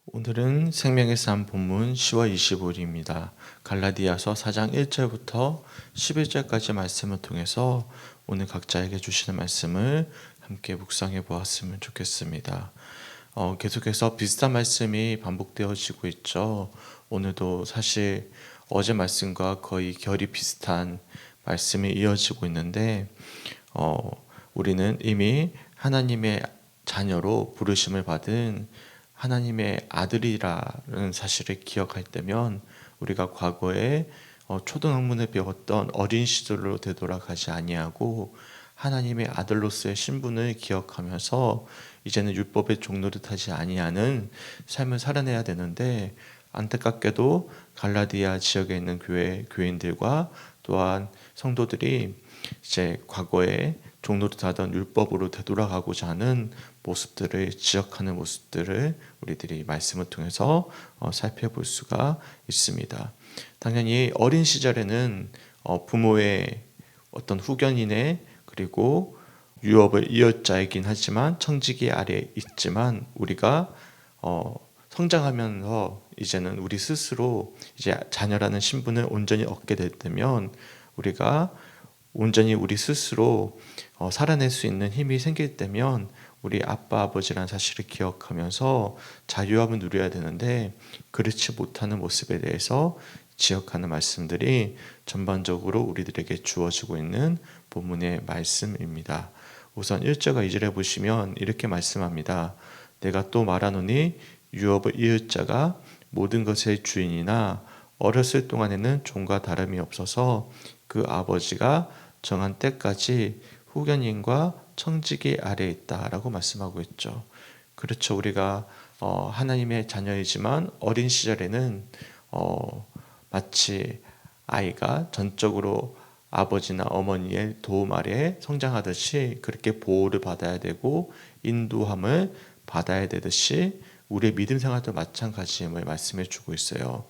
오늘은 생명의 삶 본문 10월 25일입니다. 갈라디아서 4장 1절부터 11절까지 말씀을 통해서 오늘 각자에게 주시는 말씀을 함께 묵상해 보았으면 좋겠습니다. 계속해서 비슷한 말씀이 반복되어지고 있죠. 오늘도 사실 어제 말씀과 거의 결이 비슷한 말씀이 이어지고 있는데 우리는 이미 하나님의 자녀로 부르심을 받은 하나님의 아들이라는 사실을 기억할 때면 우리가 과거에 초등학문을 배웠던 어린 시절로 되돌아가지 아니하고 하나님의 아들로서의 신분을 기억하면서 이제는 율법의 종노릇하지 아니하는 삶을 살아내야 되는데, 안타깝게도 갈라디아 지역에 있는 교인들과 또한 성도들이 이제 과거에 종노릇하던 율법으로 되돌아가고자 하는 모습들을 지적하는 모습들을 우리들이 말씀을 통해서 살펴볼 수가 있습니다. 당연히 어린 시절에는 부모의 어떤 후견인의 그리고 유업을 이을 자이긴 하지만 청지기 아래에 있지만, 우리가 성장하면서 이제는 우리 스스로 이제 자녀라는 신분을 온전히 얻게 되면 우리가 온전히 우리 스스로 살아낼 수 있는 힘이 생길 때면 우리 아빠 아버지라는 사실을 기억하면서 자유함을 누려야 되는데, 그렇지 못하는 모습에 대해서 지적하는 말씀들이 전반적으로 우리들에게 주어지고 있는 본문의 말씀입니다. 우선 1절과 2절에 보시면 이렇게 말씀합니다. 내가 또 말하노니 유업을 이을 자가 모든 것의 주인이나 어렸을 동안에는 종과 다름이 없어서 그 아버지가 정한 때까지 후견인과 청지기 아래에 있다라고 말씀하고 있죠. 그렇죠. 우리가 하나님의 자녀이지만 어린 시절에는 마치 아이가 전적으로 아버지나 어머니의 도움 아래 성장하듯이 그렇게 보호를 받아야 되고 인도함을 받아야 되듯이 우리의 믿음 생활도 마찬가지임을 말씀해 주고 있어요.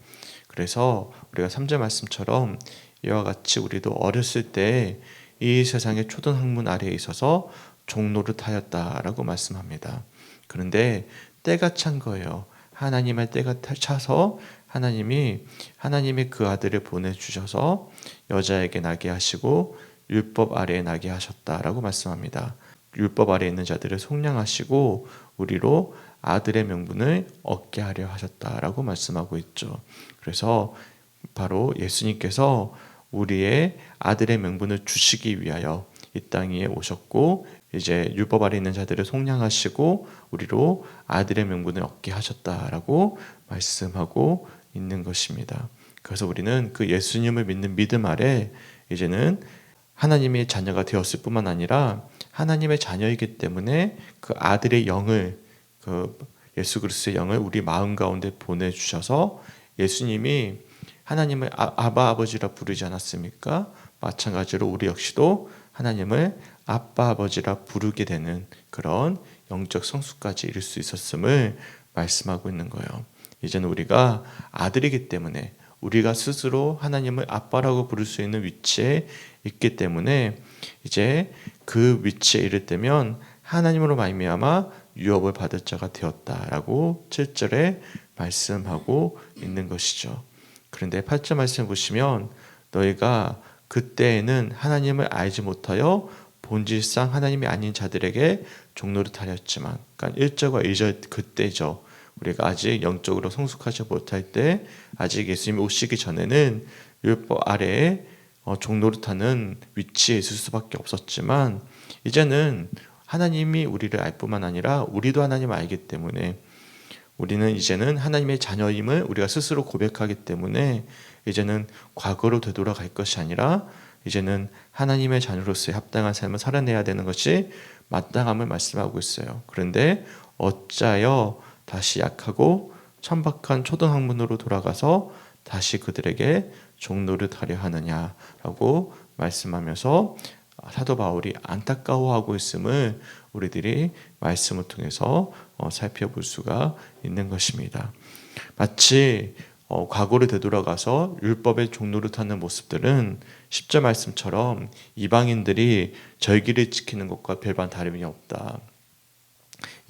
그래서 우리가 3절 말씀처럼 이와 같이 우리도 어렸을 때 이 세상의 초등학문 아래에 있어서 종노릇하였다라고 말씀합니다. 그런데 때가 찬 거예요. 하나님의 때가 차서 하나님이 그 아들을 보내주셔서 여자에게 나게 하시고 율법 아래에 나게 하셨다라고 말씀합니다. 율법 아래에 있는 자들을 속량하시고 우리로 아들의 명분을 얻게 하려 하셨다라고 말씀하고 있죠. 그래서 바로 예수님께서 우리의 아들의 명분을 주시기 위하여 이 땅 위에 오셨고, 이제 율법 아래 있는 자들을 속량하시고 우리로 아들의 명분을 얻게 하셨다라고 말씀하고 있는 것입니다. 그래서 우리는 그 예수님을 믿는 믿음 아래 이제는 하나님의 자녀가 되었을 뿐만 아니라 하나님의 자녀이기 때문에 그 아들의 영을, 그 예수 그리스도의 영을 우리 마음 가운데 보내주셔서 예수님이 하나님을 아바 아버지라 부르지 않았습니까? 마찬가지로 우리 역시도 하나님을 아빠 아버지라 부르게 되는 그런 영적 성숙까지 이룰 수 있었음을 말씀하고 있는 거예요. 이제는 우리가 아들이기 때문에 우리가 스스로 하나님을 아빠라고 부를 수 있는 위치에 있기 때문에 이제 그 위치에 이를 때면 하나님으로 말미암아 유업을 받을 자가 되었다라고 7절에 말씀하고 있는 것이죠. 그런데 8절 말씀 보시면 너희가 그때에는 하나님을 알지 못하여 본질상 하나님이 아닌 자들에게 종노릇하였지만, 그러니까 1절과 2절 그때죠. 우리가 아직 영적으로 성숙하지 못할 때, 아직 예수님이 오시기 전에는 율법 아래에 종노릇하는 위치에 있을 수밖에 없었지만, 이제는 하나님이 우리를 알 뿐만 아니라 우리도 하나님을 알기 때문에 우리는 이제는 하나님의 자녀임을 우리가 스스로 고백하기 때문에 이제는 과거로 되돌아갈 것이 아니라 이제는 하나님의 자녀로서의 합당한 삶을 살아내야 되는 것이 마땅함을 말씀하고 있어요. 그런데 어찌하여 다시 약하고 천박한 초등학문으로 돌아가서 다시 그들에게 종노릇하려 하느냐라고 말씀하면서 사도 바울이 안타까워하고 있음을 우리들이 말씀을 통해서 살펴볼 수가 있는 것입니다. 마치 과거를 되돌아가서 율법의 종노릇하는 모습들은 10절 말씀처럼 이방인들이 절기를 지키는 것과 별반 다름이 없다.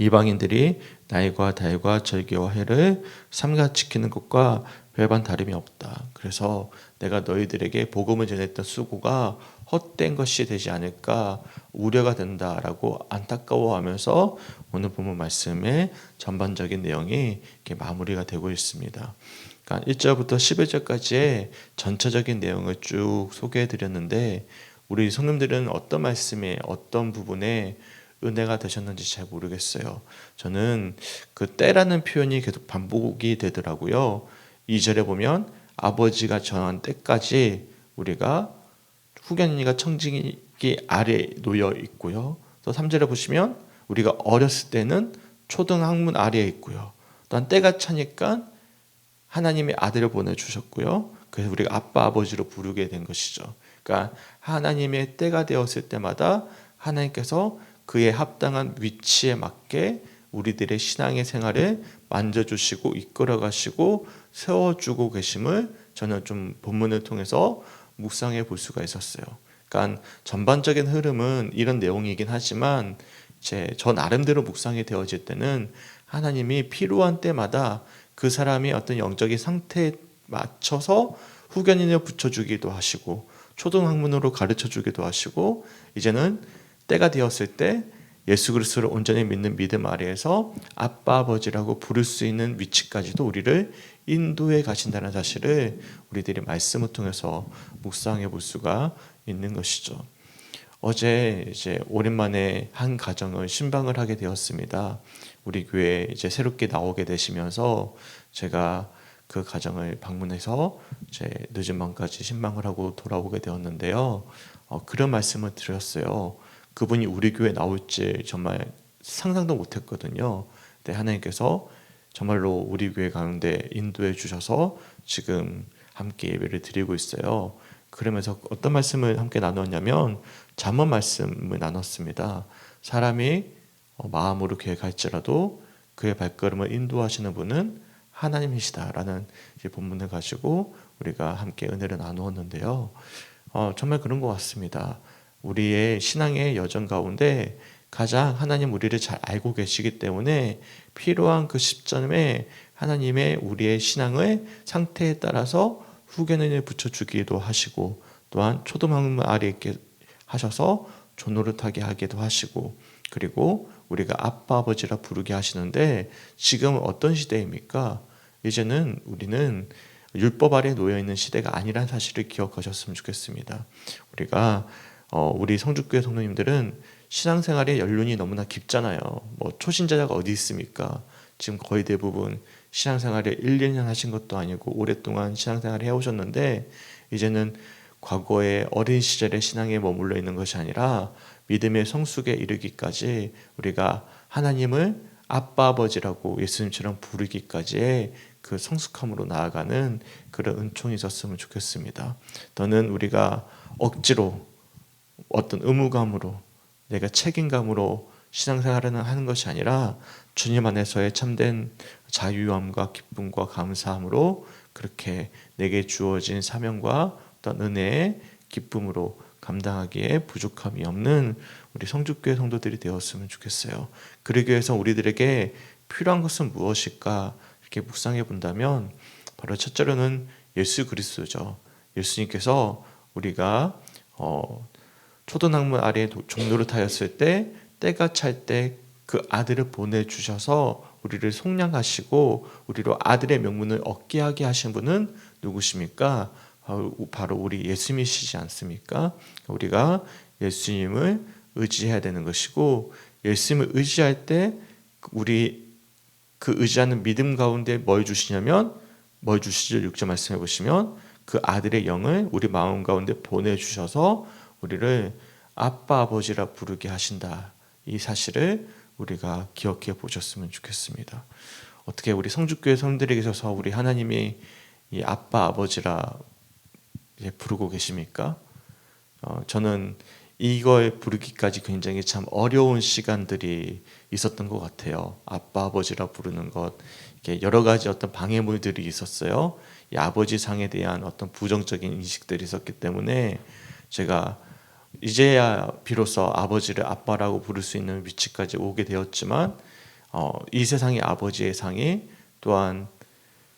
이방인들이 날과 달과 절기와 해를 삼가 지키는 것과 별반 다름이 없다. 그래서 내가 너희들에게 복음을 전했던 수고가 헛된 것이 되지 않을까 우려가 된다라고 안타까워하면서 오늘 본문 말씀의 전반적인 내용이 이렇게 마무리가 되고 있습니다. 그러니까 1절부터 11절까지의 전체적인 내용을 쭉 소개해 드렸는데 우리 성도님들은 어떤 말씀에 어떤 부분에 은혜가 되셨는지 잘 모르겠어요. 저는 그 때라는 표현이 계속 반복이 되더라고요. 2절에 보면 아버지가 정한 때까지 우리가 후견인이가 청지기 아래 놓여 있고요. 또 3절에 보시면 우리가 어렸을 때는 초등학문 아래에 있고요. 또한 때가 차니까 하나님의 아들을 보내주셨고요. 그래서 우리가 아빠 아버지로 부르게 된 것이죠. 그러니까 하나님의 때가 되었을 때마다 하나님께서 그에 합당한 위치에 맞게 우리들의 신앙의 생활을 만져주시고 이끌어가시고 세워주고 계심을 저는 좀 본문을 통해서 묵상해 볼 수가 있었어요. 그러니까 전반적인 흐름은 이런 내용이긴 하지만 저 나름대로 묵상이 되어질 때는 하나님이 필요한 때마다 그 사람이 어떤 영적인 상태에 맞춰서 후견인을 붙여주기도 하시고 초등학문으로 가르쳐주기도 하시고 이제는 때가 되었을 때 예수 그리스도를 온전히 믿는 믿음 아래에서 아빠 아버지라고 부를 수 있는 위치까지도 우리를 인도해 가신다는 사실을 우리들이 말씀을 통해서 묵상해 볼 수가 있는 것이죠. 어제 이제 오랜만에 한 가정을 신방을 하게 되었습니다. 우리 교회 이제 새롭게 나오게 되시면서 제가 그 가정을 방문해서 제 늦은 밤까지 신방을 하고 돌아오게 되었는데요. 그런 말씀을 드렸어요. 그분이 우리 교회 나올지 정말 상상도 못했거든요. 근데 하나님께서 정말로 우리 교회 가운데 인도해 주셔서 지금 함께 예배를 드리고 있어요. 그러면서 어떤 말씀을 함께 나눴냐면 잠언 말씀을 나눴습니다. 사람이 마음으로 계획할지라도 그의 발걸음을 인도하시는 분은 하나님이시다라는 본문을 가지고 우리가 함께 은혜를 나누었는데요. 정말 그런 것 같습니다. 우리의 신앙의 여정 가운데 가장 하나님 우리를 잘 알고 계시기 때문에 필요한 그 시점에 하나님의 우리의 신앙의 상태에 따라서 후견인을 붙여주기도 하시고 또한 초등학문 아래 있게 하셔서 조노릇하게 하기도 하시고 그리고 우리가 아빠 아버지라 부르게 하시는데 지금 어떤 시대입니까? 이제는 우리는 율법 아래 놓여 있는 시대가 아니란 사실을 기억하셨으면 좋겠습니다. 우리가 우리 성주교회 성도님들은 신앙생활의 연륜이 너무나 깊잖아요. 뭐 초신자가 어디 있습니까? 지금 거의 대부분 신앙생활을 1, 2년 하신 것도 아니고 오랫동안 신앙생활을 해오셨는데 이제는 과거의 어린 시절의 신앙에 머물러 있는 것이 아니라 믿음의 성숙에 이르기까지 우리가 하나님을 아빠 아버지라고 예수님처럼 부르기까지의 그 성숙함으로 나아가는 그런 은총이 있었으면 좋겠습니다. 더는 우리가 억지로 어떤 의무감으로 내가 책임감으로 신앙생활을 하는 것이 아니라 주님 안에서의 참된 자유함과 기쁨과 감사함으로 그렇게 내게 주어진 사명과 어떤 은혜의 기쁨으로 감당하기에 부족함이 없는 우리 성주교회 성도들이 되었으면 좋겠어요. 그러기 위해서 우리들에게 필요한 것은 무엇일까 이렇게 묵상해 본다면 바로 첫째로는 예수 그리스도죠. 예수님께서 우리가 초등학문 아래에 종노릇하였을 때 때가 찰 때 그 아들을 보내주셔서 우리를 속량하시고 우리로 아들의 명분을 얻게 하게 하신 분은 누구십니까? 바로 우리 예수님이시지 않습니까? 우리가 예수님을 의지해야 되는 것이고 예수님을 의지할 때 우리 그 의지하는 믿음 가운데 뭘 주시냐면 뭘 주시죠? 6절 말씀해 보시면 그 아들의 영을 우리 마음 가운데 보내주셔서 우리를 아빠 아버지라 부르게 하신다. 이 사실을 우리가 기억해 보셨으면 좋겠습니다. 어떻게 우리 성주교회 성들에게 있어서 우리 하나님이 이 아빠 아버지라 부르고 계십니까? 저는 이걸 부르기까지 굉장히 참 어려운 시간들이 있었던 것 같아요. 아빠 아버지라 부르는 것 이렇게 여러 가지 어떤 방해물들이 있었어요. 이 아버지 상에 대한 어떤 부정적인 인식들이 있었기 때문에 제가 이제야 비로소 아버지를 아빠라고 부를 수 있는 위치까지 오게 되었지만 이 세상의 아버지의 상이 또한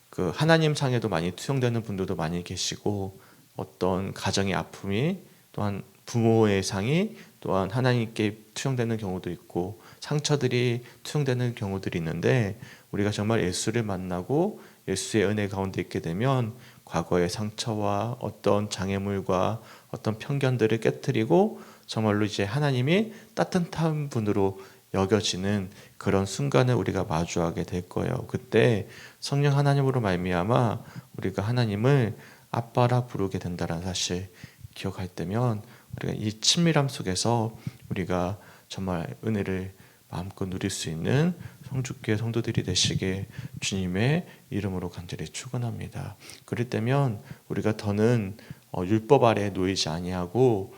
그 하나님 상에도 많이 투영되는 분들도 많이 계시고, 어떤 가정의 아픔이 또한 부모의 상이 또한 하나님께 투영되는 경우도 있고, 상처들이 투영되는 경우들이 있는데, 우리가 정말 예수를 만나고 예수의 은혜 가운데 있게 되면 과거의 상처와 어떤 장애물과 어떤 편견들을 깨트리고 정말로 이제 하나님이 따뜻한 분으로 여겨지는 그런 순간을 우리가 마주하게 될 거예요. 그때 성령 하나님으로 말미암아 우리가 하나님을 아빠라 부르게 된다는 사실 기억할 때면, 우리가 이 친밀함 속에서 우리가 정말 은혜를 마음껏 누릴 수 있는 성주교회 성도들이 되시게 주님의 이름으로 간절히 축원합니다. 그럴 때면 우리가 더는 율법 아래 놓이지 아니하고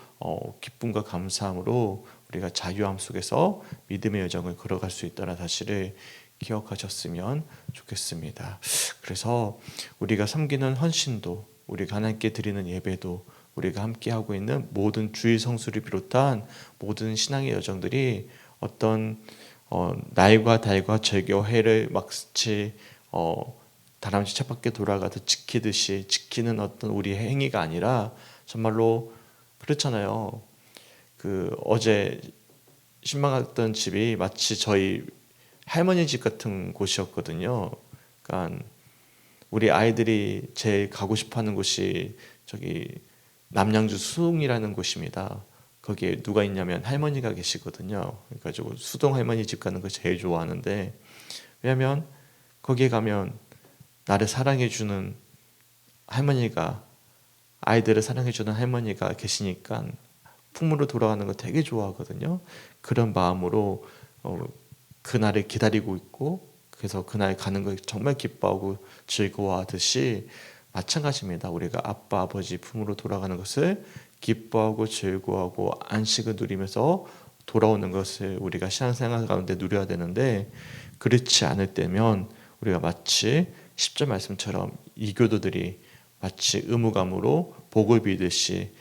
기쁨과 감사함으로 우리가 자유함 속에서 믿음의 여정을 걸어갈 수 있다는 사실을 기억하셨으면 좋겠습니다. 그래서 우리가 섬기는 헌신도, 우리가 하나님께 드리는 예배도, 우리가 함께하고 있는 모든 주일 성수를 비롯한 모든 신앙의 여정들이 어떤 날과 달과 절교 해를 마치 다람쥐 쳇바퀴 돌아가듯 지키듯이 지키는 어떤 우리 행위가 아니라, 정말로 그렇잖아요. 그 어제 신방했던 집이 마치 저희 할머니 집 같은 곳이었거든요. 그러니까 우리 아이들이 제일 가고 싶어하는 곳이 저기 남양주 수흥이라는 곳입니다. 거기에 누가 있냐면 할머니가 계시거든요. 그래가지고 수동 할머니 집 가는 거 제일 좋아하는데, 왜냐하면 거기에 가면 나를 사랑해주는 할머니가, 아이들을 사랑해주는 할머니가 계시니까 품으로 돌아가는 거 되게 좋아하거든요. 그런 마음으로 그날을 기다리고 있고, 그래서 그날 가는 걸 정말 기뻐하고 즐거워하듯이 마찬가지입니다. 우리가 아빠 아버지 품으로 돌아가는 것을 기뻐하고 즐거워하고 안식을 누리면서 돌아오는 것을 우리가 신앙생활 가운데 누려야 되는데, 그렇지 않을 때면 우리가 마치 10절 말씀처럼 이교도들이 마치 의무감으로 복을 비듯이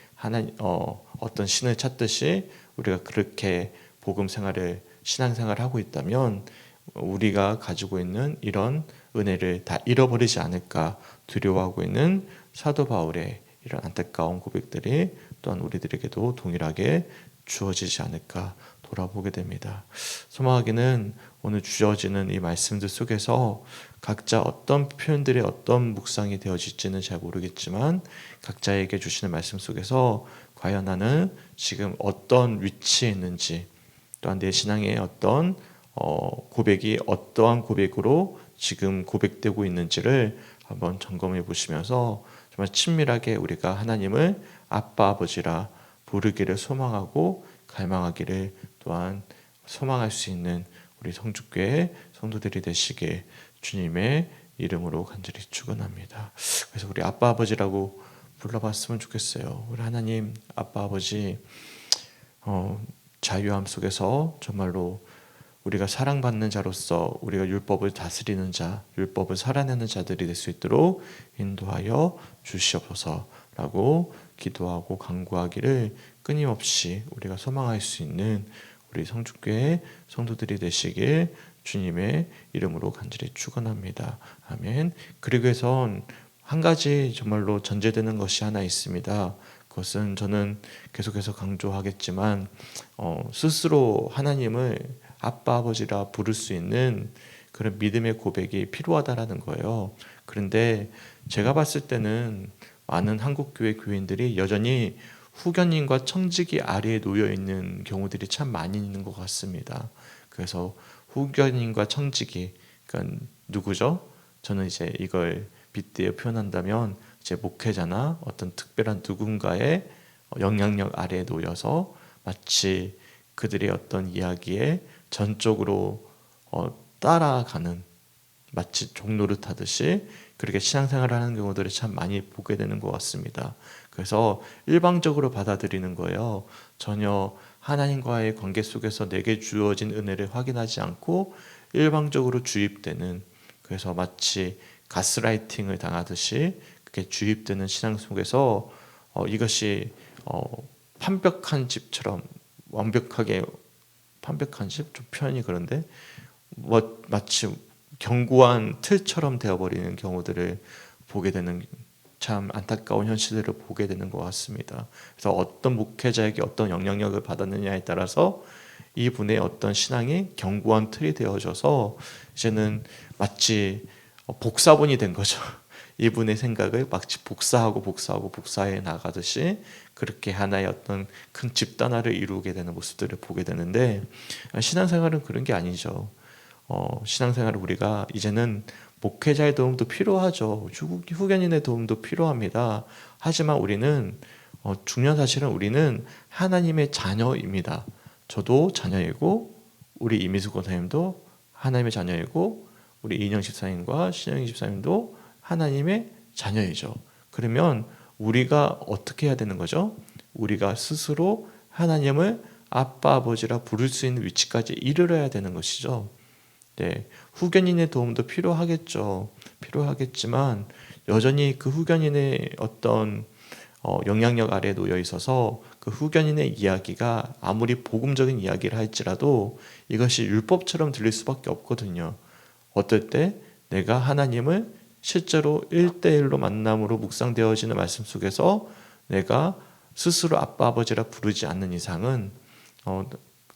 어떤 신을 찾듯이 우리가 그렇게 복음 생활을, 신앙생활을 하고 있다면 우리가 가지고 있는 이런 은혜를 다 잃어버리지 않을까 두려워하고 있는 사도 바울의 이런 안타까운 고백들이 또한 우리들에게도 동일하게 주어지지 않을까 돌아보게 됩니다. 소망하기는 오늘 주어지는 이 말씀들 속에서 각자 어떤 표현들이 어떤 묵상이 되어질지는 잘 모르겠지만, 각자에게 주시는 말씀 속에서 과연 나는 지금 어떤 위치에 있는지, 또한 내 신앙의 어떤 고백이 어떠한 고백으로 지금 고백되고 있는지를 한번 점검해 보시면서 정말 친밀하게 우리가 하나님을 아빠 아버지라 부르기를 소망하고 갈망하기를 또한 소망할 수 있는 우리 성주교회 성도들이 되시길 주님의 이름으로 간절히 축원합니다. 그래서 우리 아빠 아버지라고 불러봤으면 좋겠어요. 우리 하나님 아빠 아버지, 자유함 속에서 정말로 우리가 사랑받는 자로서 우리가 율법을 다스리는 자, 율법을 살아내는 자들이 될 수 있도록 인도하여 주시옵소서라고 기도하고 간구하기를 끊임없이 우리가 소망할 수 있는 우리 성주교회 성도들이 되시길 주님의 이름으로 간절히 축원합니다. 아멘. 그리고 해선 한 가지 정말로 전제되는 것이 하나 있습니다. 그것은 저는 계속해서 강조하겠지만 스스로 하나님을 아빠 아버지라 부를 수 있는 그런 믿음의 고백이 필요하다라는 거예요. 그런데 제가 봤을 때는 많은 한국교회 교인들이 여전히 후견인과 청지기 아래에 놓여 있는 경우들이 참 많이 있는 것 같습니다. 그래서 후견인과 청지기, 그러니까 누구죠? 저는 이제 이걸 빗대어 표현한다면 이제 목회자나 어떤 특별한 누군가의 영향력 아래에 놓여서 마치 그들의 어떤 이야기에 전적으로 따라가는, 마치 종노릇 하듯이 그렇게 신앙생활을 하는 경우들을 참 많이 보게 되는 것 같습니다. 그래서 일방적으로 받아들이는 거예요. 전혀 하나님과의 관계 속에서 내게 주어진 은혜를 확인하지 않고 일방적으로 주입되는, 그래서 마치 가스라이팅을 당하듯이 그렇게 주입되는 신앙 속에서 이것이 완벽한 집처럼, 완벽하게 판벽한 집? 좀 표현이 그런데 마치 견고한 틀처럼 되어버리는 경우들을 보게 되는 참 안타까운 현실들을 보게 되는 것 같습니다. 그래서 어떤 목회자에게 어떤 영향력을 받았느냐에 따라서 이분의 어떤 신앙이 견고한 틀이 되어져서 이제는 마치 복사본이 된 거죠. 이분의 생각을 마치 복사해 나가듯이 그렇게 하나의 어떤 큰 집단화를 이루게 되는 모습들을 보게 되는데, 신앙생활은 그런 게 아니죠. 신앙생활을 우리가 이제는 목회자의 도움도 필요하죠. 후견인의 도움도 필요합니다. 하지만 우리는 중요한 사실은 우리는 하나님의 자녀입니다. 저도 자녀이고 우리 이미수 권사님도 하나님의 자녀이고 우리 이인영 집사님과 신영희 집사님도 하나님의 자녀이죠. 그러면 우리가 어떻게 해야 되는 거죠? 우리가 스스로 하나님을 아빠 아버지라 부를 수 있는 위치까지 이르러야 되는 것이죠. 네, 후견인의 도움도 필요하겠죠. 필요하겠지만 여전히 그 후견인의 어떤 영향력 아래에 놓여 있어서 그 후견인의 이야기가 아무리 복음적인 이야기를 할지라도 이것이 율법처럼 들릴 수밖에 없거든요. 어떨 때 내가 하나님을 실제로 1대1로 만남으로 묵상되어지는 말씀 속에서 내가 스스로 아빠 아버지라 부르지 않는 이상은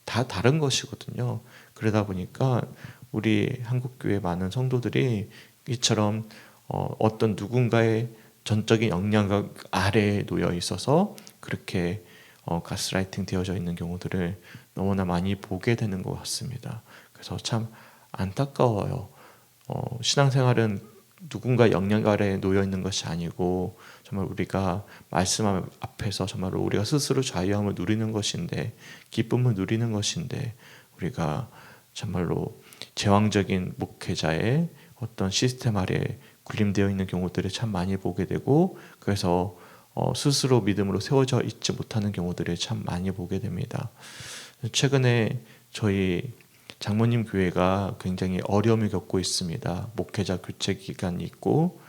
다 다른 것이거든요. 그러다 보니까 우리 한국교회 많은 성도들이 이처럼 어떤 누군가의 전적인 영향력 아래에 놓여 있어서 그렇게 가스라이팅 되어져 있는 경우들을 너무나 많이 보게 되는 것 같습니다. 그래서 참 안타까워요. 신앙생활은 누군가 영향 아래에 놓여 있는 것이 아니고 정말 우리가 말씀 앞에서 정말로 우리가 스스로 자유함을 누리는 것인데, 기쁨을 누리는 것인데, 우리가 정말로 제왕적인 목회자의 어떤 시스템 아래에 군림되어 있는 경우들을 참 많이 보게 되고, 그래서 스스로 믿음으로 세워져 있지 못하는 경우들을 참 많이 보게 됩니다. 최근에 저희 장모님 교회가 굉장히 어려움을 겪고 있습니다. 목회자 교체 기간이 있고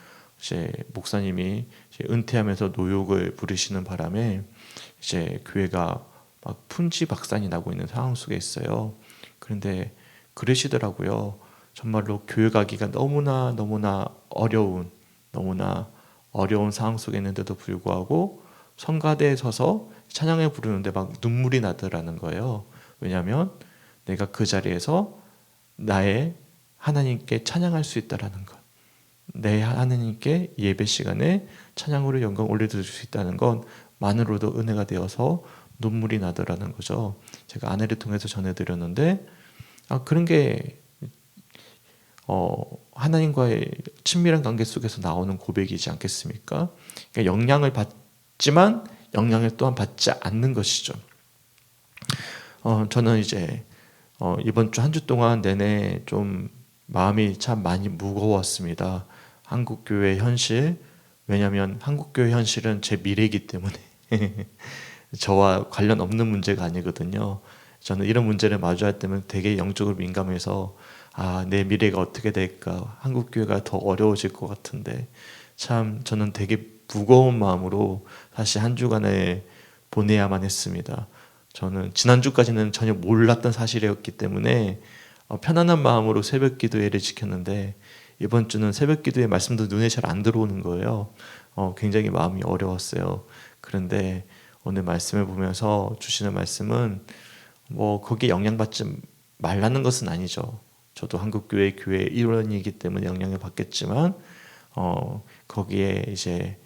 이제 목사님이 이제 은퇴하면서 노역을 부리시는 바람에 이제 교회가 막 풍지박산이 나고 있는 상황 속에 있어요. 그런데 그러시더라고요. 정말로 교회 가기가 너무나 어려운 상황 속에 있는데도 불구하고 성가대에 서서 찬양을 부르는데 막 눈물이 나더라는 거예요. 왜냐하면 내가 그 자리에서 나의 하나님께 찬양할 수 있다라는 것, 내 하나님께 예배 시간에 찬양으로 영광 올려드릴 수 있다는 것만으로도 은혜가 되어서 눈물이 나더라는 거죠. 제가 아내를 통해서 전해드렸는데 그런 게 하나님과의 친밀한 관계 속에서 나오는 고백이지 않겠습니까? 그러니까 영향을 받지만 영향을 또한 받지 않는 것이죠. 저는 이제 이번 주 한 주 동안 내내 좀 마음이 참 많이 무거웠습니다. 한국교회 현실, 왜냐하면 한국교회 현실은 제 미래이기 때문에 저와 관련 없는 문제가 아니거든요. 저는 이런 문제를 마주할 때면 되게 영적으로 민감해서 내 미래가 어떻게 될까, 한국교회가 더 어려워질 것 같은데 참 저는 되게 무거운 마음으로 사실 한 주간을 보내야만 했습니다. 저는 지난주까지는 전혀 몰랐던 사실이었기 때문에 편안한 마음으로 새벽 기도회를 지켰는데 이번 주는 새벽 기도회 말씀도 눈에 잘 안 들어오는 거예요. 굉장히 마음이 어려웠어요. 그런데 오늘 말씀을 보면서 주시는 말씀은 거기에 영향받지 말라는 것은 아니죠. 저도 한국교회 교회 일원이기 때문에 영향을 받겠지만 거기에 이제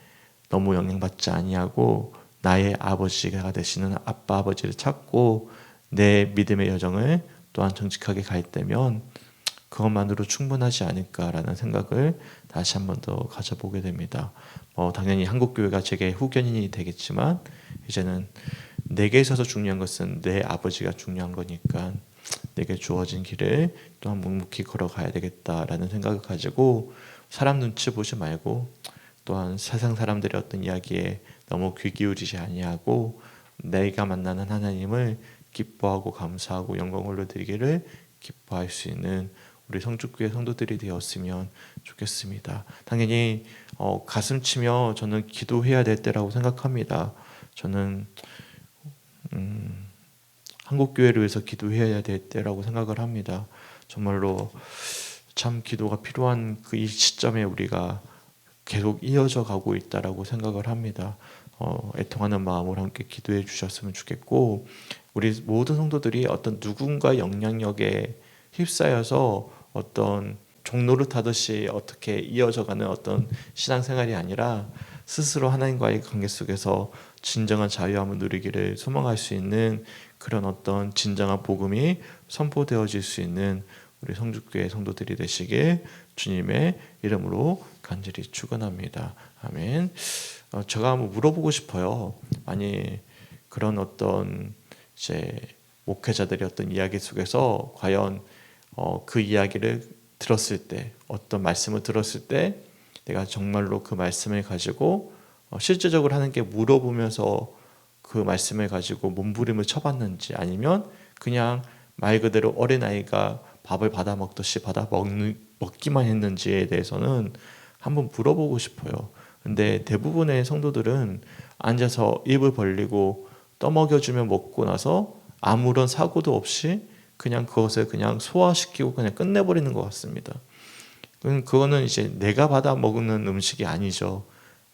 너무 영향받지 아니하고 나의 아버지가 되시는 아빠 아버지를 찾고 내 믿음의 여정을 또한 정직하게 갈 때면 그것만으로 충분하지 않을까라는 생각을 다시 한 번 더 가져보게 됩니다. 당연히 한국교회가 제게 후견인이 되겠지만 이제는 내게 있어서 중요한 것은 내 아버지가 중요한 거니까 내게 주어진 길을 또한 묵묵히 걸어가야 되겠다라는 생각을 가지고 사람 눈치 보지 말고 또한 세상 사람들의 어떤 이야기에 너무 귀 기울이지 아니하고 내가 만나는 하나님을 기뻐하고 감사하고 영광 올려드리기를 기뻐할 수 있는 우리 성주교회 성도들이 되었으면 좋겠습니다. 당연히 가슴 치며 저는 기도해야 될 때라고 생각합니다. 저는 한국교회를 위해서 기도해야 될 때라고 생각을 합니다. 정말로 참 기도가 필요한 그 이 시점에 우리가 계속 이어져 가고 있다라고 생각을 합니다. 애통하는 마음으로 함께 기도해 주셨으면 좋겠고, 우리 모든 성도들이 어떤 누군가 영향력에 휩싸여서 어떤 종로를 타듯이 어떻게 이어져가는 어떤 신앙생활이 아니라 스스로 하나님과의 관계 속에서 진정한 자유함을 누리기를 소망할 수 있는 그런 어떤 진정한 복음이 선포되어질 수 있는 우리 성주교회 성도들이 되시길 주님의 이름으로 간절히 축원합니다. 아멘. 제가 한번 물어보고 싶어요. 아니 그런 어떤 이제 목회자들의 어떤 이야기 속에서 과연 그 이야기를 들었을 때, 어떤 말씀을 들었을 때 내가 정말로 그 말씀을 가지고 실제적으로 하는 게 물어보면서 그 말씀을 가지고 몸부림을 쳐봤는지, 아니면 그냥 말 그대로 어린아이가 밥을 받아 먹듯이 먹기만 했는지에 대해서는 한번 물어보고 싶어요. 근데 대부분의 성도들은 앉아서 입을 벌리고 떠먹여주면 먹고 나서 아무런 사고도 없이 그냥 그것을 그냥 소화시키고 그냥 끝내버리는 것 같습니다. 그거는 이제 내가 받아 먹는 음식이 아니죠.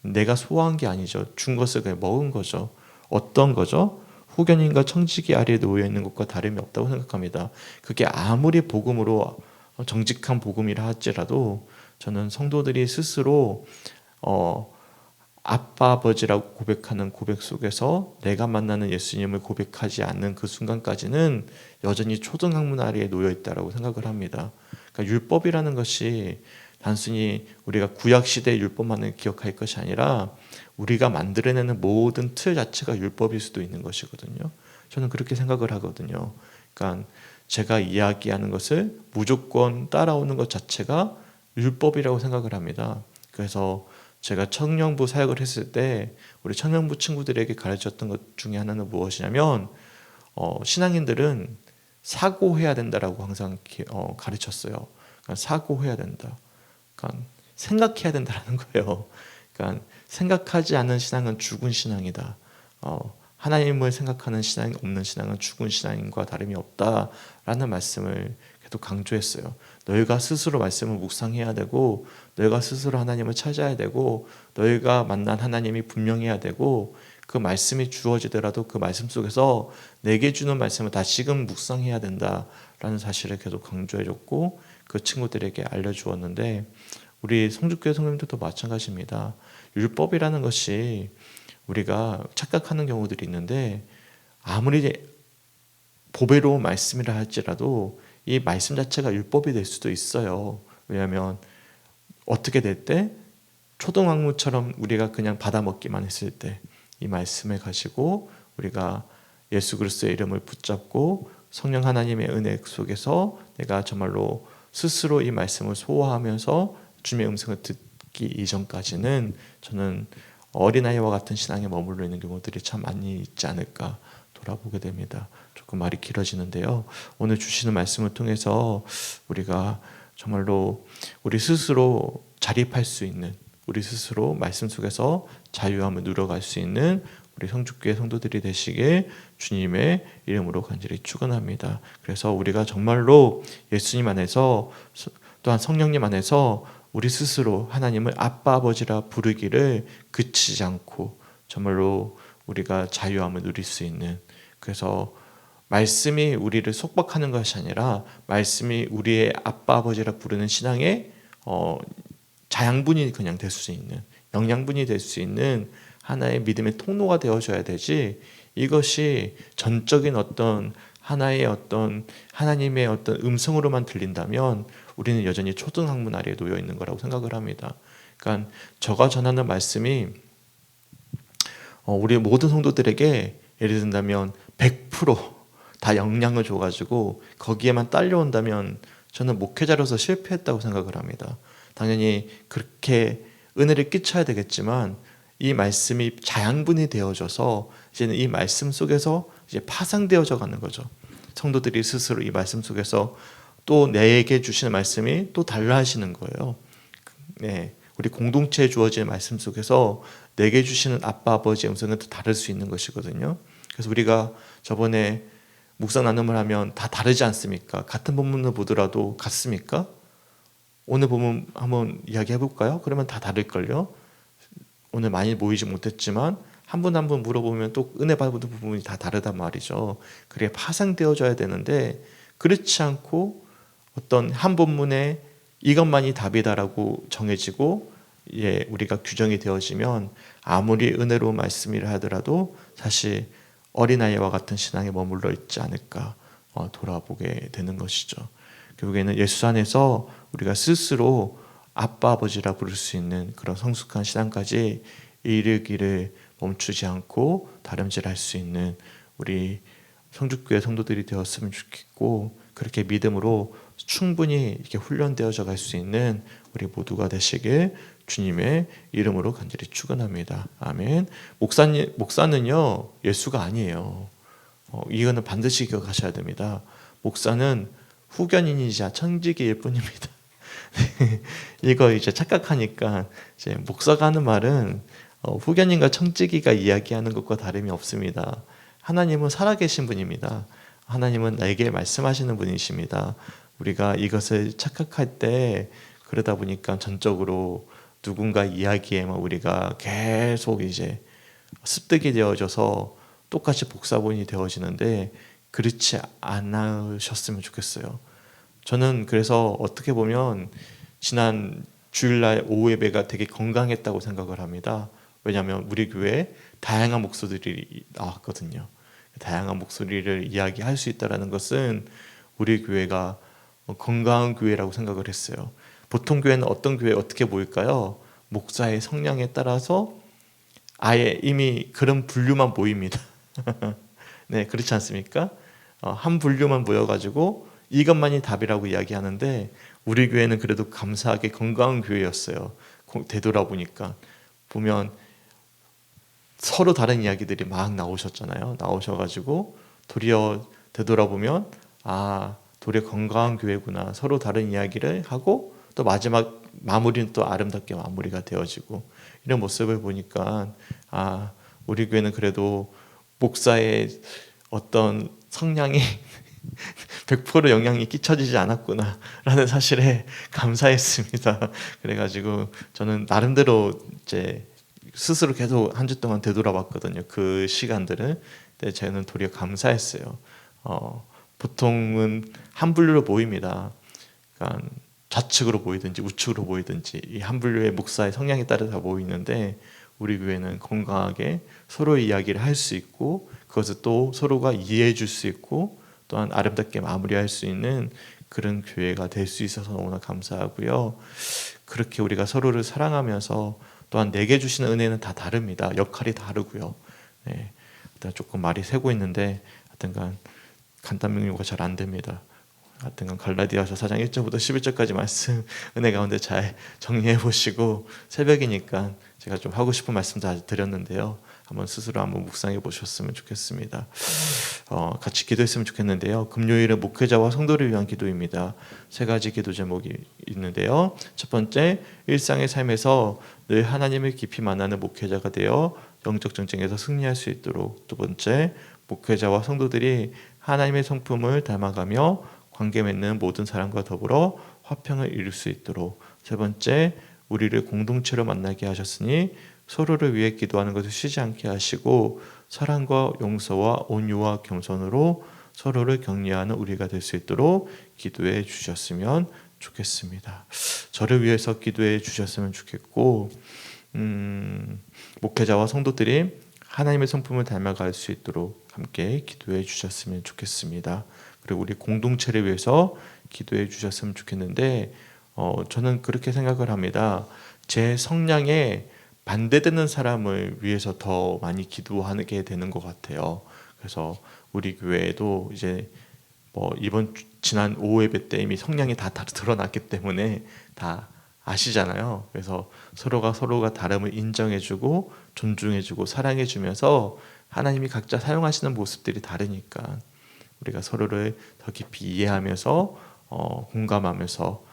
내가 소화한 게 아니죠. 준 것을 그냥 먹은 거죠. 어떤 거죠? 후견인과 청지기 아래에 놓여 있는 것과 다름이 없다고 생각합니다. 그게 아무리 복음으로 정직한 복음이라 할지라도 저는 성도들이 스스로 아빠 아버지라고 고백하는 고백 속에서 내가 만나는 예수님을 고백하지 않는 그 순간까지는 여전히 초등학문 아래에 놓여 있다라고 생각을 합니다. 그러니까 율법이라는 것이 단순히 우리가 구약 시대의 율법만을 기억할 것이 아니라 우리가 만들어내는 모든 틀 자체가 율법일 수도 있는 것이거든요. 저는 그렇게 생각을 하거든요. 그러니까 제가 이야기하는 것을 무조건 따라오는 것 자체가 율법이라고 생각을 합니다. 그래서 제가 청년부 사역을 했을 때 우리 청년부 친구들에게 가르쳤던 것 중에 하나는 무엇이냐면 신앙인들은 사고해야 된다라고 항상 가르쳤어요. 그러니까 사고해야 된다. 그러니까 생각해야 된다라는 거예요. 그러니까 생각하지 않는 신앙은 죽은 신앙이다. 하나님을 생각하는 신앙이 없는 신앙은 죽은 신앙과 다름이 없다라는 말씀을 계속 강조했어요. 너희가 스스로 말씀을 묵상해야 되고, 너희가 스스로 하나님을 찾아야 되고, 너희가 만난 하나님이 분명해야 되고, 그 말씀이 주어지더라도 그 말씀 속에서 내게 주는 말씀을 다시금 묵상해야 된다라는 사실을 계속 강조해줬고, 그 친구들에게 알려주었는데, 우리 성주교회 성도님들도 마찬가지입니다. 율법이라는 것이 우리가 착각하는 경우들이 있는데, 아무리 보배로운 말씀이라 할지라도 이 말씀 자체가 율법이 될 수도 있어요. 왜냐하면 어떻게 될 때, 초등학문처럼 우리가 그냥 받아먹기만 했을 때 이 말씀을 가지고 우리가 예수 그리스도의 이름을 붙잡고 성령 하나님의 은혜 속에서 내가 정말로 스스로 이 말씀을 소화하면서 주님의 음성을 듣기 이전까지는 저는 어린아이와 같은 신앙에 머물러 있는 경우들이 참 많이 있지 않을까 돌아보게 됩니다. 조금 말이 길어지는데요. 오늘 주시는 말씀을 통해서 우리가 정말로 우리 스스로 자립할 수 있는, 우리 스스로 말씀 속에서 자유함을 누려갈 수 있는 우리 성주교회 성도들이 되시길 주님의 이름으로 간절히 축원합니다. 그래서 우리가 정말로 예수님 안에서, 또한 성령님 안에서 우리 스스로 하나님을 아빠 아버지라 부르기를 그치지 않고 정말로 우리가 자유함을 누릴 수 있는, 그래서 말씀이 우리를 속박하는 것이 아니라 말씀이 우리의 아빠 아버지라 부르는 신앙의 자양분이 그냥 될 수 있는, 영양분이 될 수 있는 하나의 믿음의 통로가 되어줘야 되지, 이것이 전적인 어떤 하나의 어떤 하나님의 어떤 음성으로만 들린다면 우리는 여전히 초등학문 아래에 놓여 있는 거라고 생각을 합니다. 그러니까 저가 전하는 말씀이 우리 모든 성도들에게 예를 든다면 100%다 영향을 줘가지고 거기에만 딸려온다면 저는 목회자로서 실패했다고 생각을 합니다. 당연히 그렇게 은혜를 끼쳐야 되겠지만 이 말씀이 자양분이 되어져서 이제는 이 말씀 속에서 이제 파생되어져 가는 거죠. 성도들이 스스로 이 말씀 속에서 또 내게 주시는 말씀이 또 달라 하시는 거예요. 네, 우리 공동체에 주어진 말씀 속에서 내게 주시는 아빠 아버지의 음성은 또 다를 수 있는 것이거든요. 그래서 우리가 저번에 묵상 나눔을 하면 다 다르지 않습니까? 같은 본문을 보더라도 같습니까? 오늘 본문 한번 이야기해 볼까요? 그러면 다 다를걸요. 오늘 많이 모이지 못했지만 한 분 한 분 물어보면 또 은혜 받은 부분이 다 다르단 말이죠. 그게 파생되어져야 되는데 그렇지 않고 어떤 한 본문에 이것만이 답이다라고 정해지고 우리가 규정이 되어지면 아무리 은혜로운 말씀이라 하더라도 사실 어린아이와 같은 신앙에 머물러 있지 않을까 돌아보게 되는 것이죠. 결국에는 예수 안에서 우리가 스스로 아빠 아버지라 부를 수 있는 그런 성숙한 신앙까지 이르기를 멈추지 않고 다름질할 수 있는 우리 성죽교회 성도들이 되었으면 좋겠고, 그렇게 믿음으로 충분히 이렇게 훈련되어져 갈 수 있는 우리 모두가 되시길 주님의 이름으로 간절히 축원합니다. 아멘. 목사는요 예수가 아니에요. 이거는 반드시 기억하셔야 됩니다. 목사는 후견인이자 청지기일 뿐입니다. 이거 이제 착각하니까 이제 목사가 하는 말은 후견인과 청지기가 이야기하는 것과 다름이 없습니다. 하나님은 살아계신 분입니다. 하나님은 나에게 말씀하시는 분이십니다. 우리가 이것을 착각할 때 그러다 보니까 전적으로 누군가 이야기에만 우리가 계속 이제 습득이 되어져서 똑같이 복사본이 되어지는데 그렇지 않으셨으면 좋겠어요. 저는 그래서 어떻게 보면 지난 주일날 오후 예배가 되게 건강했다고 생각을 합니다. 왜냐하면 우리 교회에 다양한 목소리들이 나왔거든요. 다양한 목소리를 이야기할 수 있다는 것은 우리 교회가 건강한 교회라고 생각을 했어요. 보통 교회는 어떤 교회 어떻게 모일까요? 목사의 성량에 따라서 아예 이미 그런 분류만 모입니다. 네, 그렇지 않습니까? 한 분류만 모여가지고 이것만이 답이라고 이야기하는데 우리 교회는 그래도 감사하게 건강한 교회였어요. 되돌아보니까 보면 서로 다른 이야기들이 막 나오셨잖아요. 나오셔가지고 도리어 되돌아보면 도리어 건강한 교회구나. 서로 다른 이야기를 하고 또 마지막 마무리는 또 아름답게 마무리가 되어지고 이런 모습을 보니까 우리 교회는 그래도 목사의 어떤 성량이 100% 영향이 끼쳐지지 않았구나 라는 사실에 감사했습니다. 그래가지고 저는 나름대로 이제 스스로 계속 한 주 동안 되돌아봤거든요. 그 시간들을. 근데 저는 도리어 감사했어요. 보통은 한 분류로 모입니다. 그러니까 좌측으로 모이든지 우측으로 모이든지 이 한 분류의 목사의 성향에 따라서 모이는데 우리 교회는 건강하게 서로의 이야기를 할 수 있고 그것을 또 서로가 이해해 줄 수 있고 또한 아름답게 마무리할 수 있는 그런 교회가 될 수 있어서 너무나 감사하고요. 그렇게 우리가 서로를 사랑하면서 또한 내게 주시는 은혜는 다 다릅니다. 역할이 다르고요. 네, 일단 조금 말이 새고 있는데 하여튼간 간단 명료가 잘 안 됩니다. 하여튼간 갈라디아서 4장 1절부터 11절까지 말씀 은혜 가운데 잘 정리해 보시고 새벽이니까 제가 좀 하고 싶은 말씀 다 드렸는데요. 한번 스스로 한번 묵상해 보셨으면 좋겠습니다. 같이 기도했으면 좋겠는데요. 금요일은 목회자와 성도를 위한 기도입니다. 세 가지 기도 제목이 있는데요. 첫 번째, 일상의 삶에서 늘 하나님을 깊이 만나는 목회자가 되어 영적 전쟁에서 승리할 수 있도록. 두 번째, 목회자와 성도들이 하나님의 성품을 닮아가며 관계 맺는 모든 사람과 더불어 화평을 이룰 수 있도록. 세 번째, 우리를 공동체로 만나게 하셨으니 서로를 위해 기도하는 것을 쉬지 않게 하시고 사랑과 용서와 온유와 겸손으로 서로를 격려하는 우리가 될 수 있도록 기도해 주셨으면 좋겠습니다. 저를 위해서 기도해 주셨으면 좋겠고 목회자와 성도들이 하나님의 성품을 닮아갈 수 있도록 함께 기도해 주셨으면 좋겠습니다. 그리고 우리 공동체를 위해서 기도해 주셨으면 좋겠는데 저는 그렇게 생각을 합니다. 제 성량에 반대되는 사람을 위해서 더 많이 기도하게 되는 것 같아요. 그래서 우리 교회에도 이제 지난 오후 예배 때 이미 성량이 다 드러났기 때문에 다 아시잖아요. 그래서 서로가 다름을 인정해주고 존중해주고 사랑해주면서 하나님이 각자 사용하시는 모습들이 다르니까 우리가 서로를 더 깊이 이해하면서 공감하면서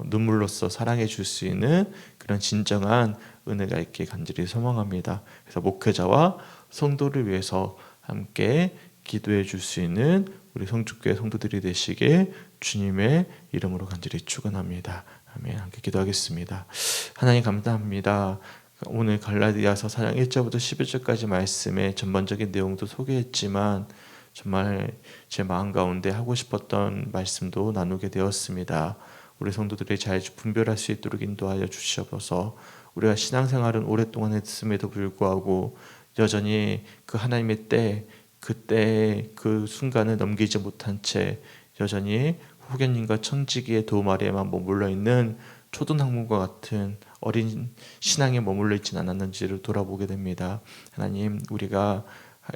눈물로써 사랑해 줄 수 있는 그런 진정한 은혜가 있게 간절히 소망합니다. 그래서 목회자와 성도를 위해서 함께 기도해 줄 수 있는 우리 성주교회 성도들이 되시길 주님의 이름으로 간절히 축원합니다. 아멘. 함께 기도하겠습니다. 하나님 감사합니다. 오늘 갈라디아서 4장 1절부터 11절까지 말씀의 전반적인 내용도 소개했지만 정말 제 마음 가운데 하고 싶었던 말씀도 나누게 되었습니다. 우리 성도들이 잘 분별할 수 있도록 인도하여 주시옵소서. 우리가 신앙생활은 오랫동안 했음에도 불구하고 여전히 그 하나님의 때, 그때 그 순간을 넘기지 못한 채 여전히 후견님과 청지기의 도움 아래에만 머물러 있는 초등학문과 같은 어린 신앙에 머물러 있지는 않았는지를 돌아보게 됩니다. 하나님, 우리가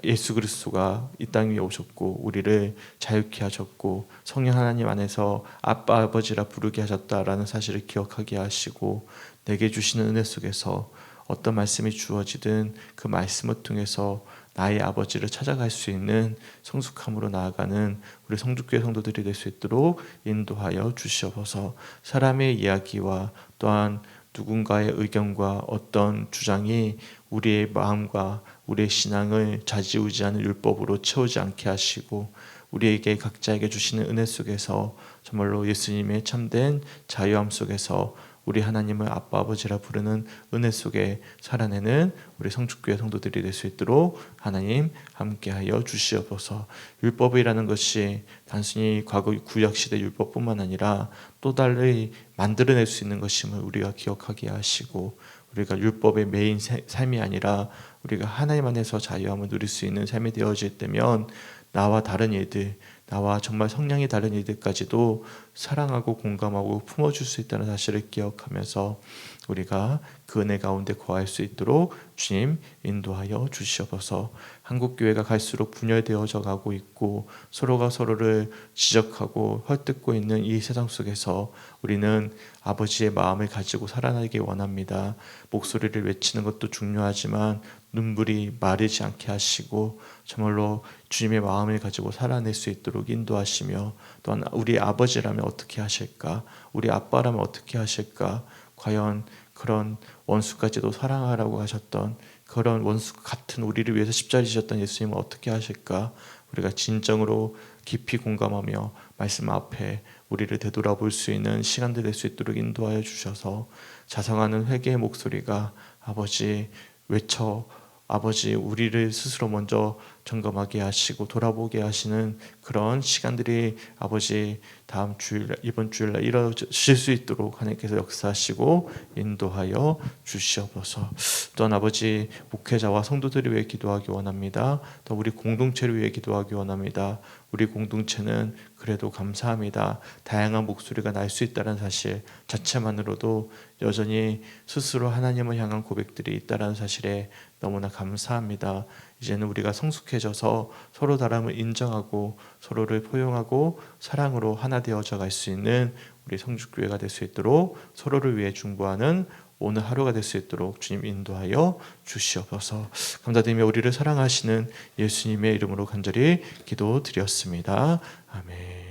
예수 그리스도가 이 땅 위에 오셨고 우리를 자유케 하셨고 성령 하나님 안에서 아빠 아버지라 부르게 하셨다라는 사실을 기억하게 하시고 내게 주시는 은혜 속에서 어떤 말씀이 주어지든 그 말씀을 통해서 나의 아버지를 찾아갈 수 있는 성숙함으로 나아가는 우리 성주교회 성도들이 될 수 있도록 인도하여 주시옵소서. 사람의 이야기와 또한 누군가의 의견과 어떤 주장이 우리의 마음과 우리의 신앙을 좌지우지하는 율법으로 채우지 않게 하시고 우리에게 각자에게 주시는 은혜 속에서 정말로 예수님의 참된 자유함 속에서 우리 하나님을 아빠 아버지라 부르는 은혜 속에 살아내는 우리 성주교회 성도들이 될 수 있도록 하나님 함께하여 주시옵소서. 율법이라는 것이 단순히 과거 구약시대 율법뿐만 아니라 또 달리 만들어낼 수 있는 것임을 우리가 기억하게 하시고 우리가 율법의 메인 삶이 아니라 우리가 하나님 안에서 자유함을 누릴 수 있는 삶이 되어질 때면 나와 다른 일들, 나와 정말 성향이 다른 일들까지도 사랑하고 공감하고 품어줄 수 있다는 사실을 기억하면서 우리가 그 은혜 가운데 거할 수 있도록 주님 인도하여 주시옵소서. 한국교회가 갈수록 분열되어져 가고 있고 서로가 서로를 지적하고 헐뜯고 있는 이 세상 속에서 우리는 아버지의 마음을 가지고 살아나기 원합니다. 목소리를 외치는 것도 중요하지만 눈물이 마르지 않게 하시고 정말로 주님의 마음을 가지고 살아낼 수 있도록 인도하시며 또한 우리 아버지라면 어떻게 하실까? 우리 아빠라면 어떻게 하실까? 과연 그런 원수까지도 사랑하라고 하셨던 그런 원수 같은 우리를 위해서 십자가에 지셨던 예수님은 어떻게 하실까? 우리가 진정으로 깊이 공감하며 말씀 앞에 우리를 되돌아볼 수 있는 시간들 될 수 있도록 인도하여 주셔서 자성하는 회개의 목소리가 아버지 외쳐 아버지 우리를 스스로 먼저 점검하게 하시고 돌아보게 하시는 그런 시간들이 아버지 다음 주일 이번 주일날 이루어질 수 있도록 하나님께서 역사하시고 인도하여 주시옵소서. 또한 아버지 목회자와 성도들을 위해 기도하기 원합니다. 또 우리 공동체를 위해 기도하기 원합니다. 우리 공동체는 그래도 감사합니다. 다양한 목소리가 날 수 있다는 사실 자체만으로도 여전히 스스로 하나님을 향한 고백들이 있다는 사실에 너무나 감사합니다. 이제는 우리가 성숙해져서 서로 다름을 인정하고 서로를 포용하고 사랑으로 하나 되어져 갈 수 있는 우리 성주교회가 될 수 있도록 서로를 위해 중보하는 오늘 하루가 될 수 있도록 주님 인도하여 주시옵소서. 감사드리며 우리를 사랑하시는 예수님의 이름으로 간절히 기도드렸습니다. 아멘.